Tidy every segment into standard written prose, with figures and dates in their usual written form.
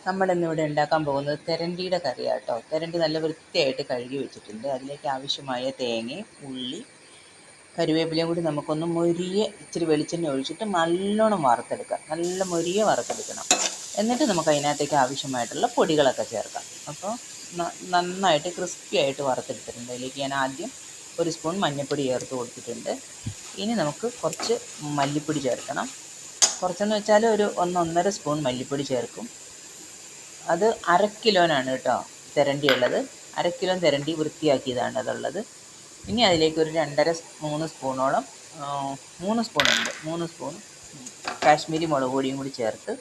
നമ്മളിന്നിവിടെ ഉണ്ടാക്കാൻ പോകുന്നത് തെരണ്ടിയുടെ കറിയാണ് കേട്ടോ. തെരണ്ടി നല്ല വൃത്തിയായിട്ട് കഴുകി വെച്ചിട്ടുണ്ട്. അതിലേക്ക് ആവശ്യമായ തേങ്ങയും ഉള്ളി കറിവേപ്പിലയും കൂടി നമുക്കൊന്ന് മൊരിയെ ഇച്ചിരി വെളിച്ചെണ്ണ ഒഴിച്ചിട്ട് നല്ലോണം വറുത്തെടുക്കാം. നല്ല മൊരിയെ വറുത്തെടുക്കണം. എന്നിട്ട് നമുക്ക് അതിനകത്തേക്ക് ആവശ്യമായിട്ടുള്ള പൊടികളൊക്കെ ചേർക്കാം. അപ്പോൾ നന്നായിട്ട് ക്രിസ്പി ആയിട്ട് വറുത്തെടുത്തിട്ടുണ്ട്. അതിലേക്ക് ഞാൻ ആദ്യം 1 സ്പൂൺ മഞ്ഞൾപ്പൊടി ചേർത്ത് കൊടുത്തിട്ടുണ്ട്. ഇനി നമുക്ക് കുറച്ച് മല്ലിപ്പൊടി ചേർക്കണം. കുറച്ചെന്ന് വെച്ചാൽ ഒരു 1-1.5 സ്പൂൺ മല്ലിപ്പൊടി ചേർക്കും. അത് 1/2 കിലോനാണ് കേട്ടോ തെരണ്ടി ഉള്ളത്. 1/2 കിലോ തെരണ്ടി വൃത്തിയാക്കിയതാണ് അതുള്ളത്. ഇനി അതിലേക്ക് ഒരു 2.5-3 സ്പൂണോളം 3 സ്പൂണുണ്ട് 3 സ്പൂൺ കാശ്മീരി മുളക് പൊടിയും കൂടി ചേർത്ത്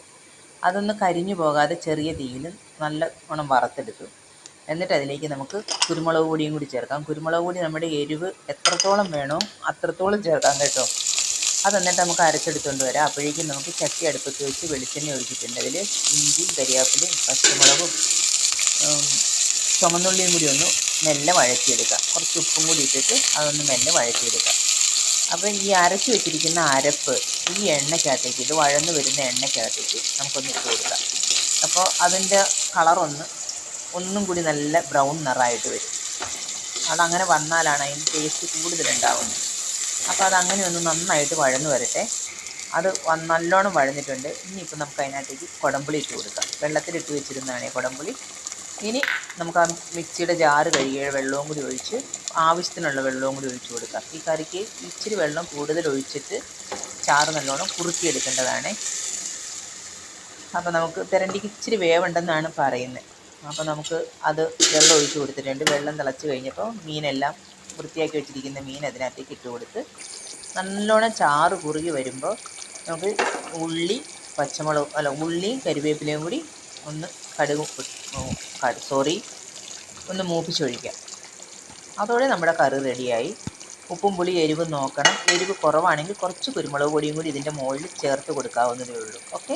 അതൊന്ന് കരിഞ്ഞു പോകാതെ ചെറിയ തീയിൽ നല്ലോണം വറുത്തെടുത്തു. എന്നിട്ട് അതിലേക്ക് നമുക്ക് കുരുമുളക് പൊടിയും കൂടി ചേർക്കാം. കുരുമുളക് പൊടി നമ്മുടെ എരിവ് എത്രത്തോളം വേണോ അത്രത്തോളം ചേർക്കാം കേട്ടോ. അതെന്നിട്ട് നമുക്ക് അരച്ചെടുത്തുകൊണ്ട് വരാം. അപ്പോഴേക്കും നമുക്ക് ചട്ടി അടുപ്പത്ത് വെച്ച് വെളിച്ചെണ്ണ ഒഴിച്ചിട്ടുണ്ട്. അതിൽ ഇഞ്ചിയും കരിയാപ്പിലയും പച്ചമുളകും ചുമന്നുള്ളിയും കൂടി ഒന്ന് മെല്ലെ വഴറ്റിയെടുക്കാം. കുറച്ച് ഉപ്പും കൂടി ഇട്ടിട്ട് അതൊന്ന് മെല്ലെ വഴറ്റിയെടുക്കാം. അപ്പോൾ ഈ അരച്ച് വെച്ചിരിക്കുന്ന അരപ്പ് ഈ എണ്ണയ്ക്കകത്തേക്ക്, ഇത് വഴന്ന് വരുന്ന എണ്ണയ്ക്കകത്തേക്ക് നമുക്കൊന്ന് ഇട്ട് കൊടുക്കാം. അപ്പോൾ അതിൻ്റെ ഒന്നും കൂടി നല്ല ബ്രൗൺ നിറമായിട്ട് വരും. അതങ്ങനെ വന്നാലാണ് അതിൻ്റെ ടേസ്റ്റ് കൂടുതലുണ്ടാവുന്നത്. അപ്പോൾ അതങ്ങനെ ഒന്ന് നന്നായിട്ട് വഴന്ന് വരട്ടെ. അത് നല്ലോണം വഴന്നിട്ടുണ്ട്. ഇനിയിപ്പോൾ നമുക്ക് അതിനകത്തേക്ക് കുടംപുളി ഇട്ട് കൊടുക്കാം. വെള്ളത്തിലിട്ട് വെച്ചിരുന്നതാണ് കുടംപുളി. ഇനി നമുക്ക് ആ മിക്സിയുടെ ജാറ് കഴുകിയ വെള്ളവും കൂടി ഒഴിച്ച് ആവശ്യത്തിനുള്ള വെള്ളവും കൂടി ഒഴിച്ച് കൊടുക്കാം. ഈ കറിക്ക് ഇച്ചിരി വെള്ളം കൂടുതൽ ഒഴിച്ചിട്ട് ചാറ് നല്ലോണം കുറുക്കിയെടുക്കേണ്ടതാണ്. അപ്പോൾ നമുക്ക് തെരണ്ടിക്ക് ഇച്ചിരി വേവുണ്ടെന്നാണ് പറയുന്നത്. അപ്പോൾ നമുക്ക് അത് വെള്ളം ഒഴിച്ച് കൊടുത്തിട്ടുണ്ട്. വെള്ളം തിളച്ച് കഴിഞ്ഞപ്പോൾ മീനെല്ലാം വൃത്തിയാക്കി വെച്ചിരിക്കുന്ന മീൻ അതിനകത്തേക്ക് ഇട്ട് കൊടുത്ത് നല്ലോണം ചാറ് കുറുകി വരുമ്പോൾ നമുക്ക് ഉള്ളിയും കരിവേപ്പിലയും കൂടി ഒന്ന് ഒന്ന് മൂപ്പിച്ചൊഴിക്കാം. അതോടെ നമ്മുടെ കറി റെഡിയായി. ഉപ്പും പുളി എരിവും നോക്കണം. എരിവ് കുറവാണെങ്കിൽ കുറച്ച് കുരുമുളക് പൊടിയും കൂടി ഇതിൻ്റെ മുകളിൽ ചേർത്ത് കൊടുക്കാവുന്നതേ ഉള്ളൂ. ഓക്കെ.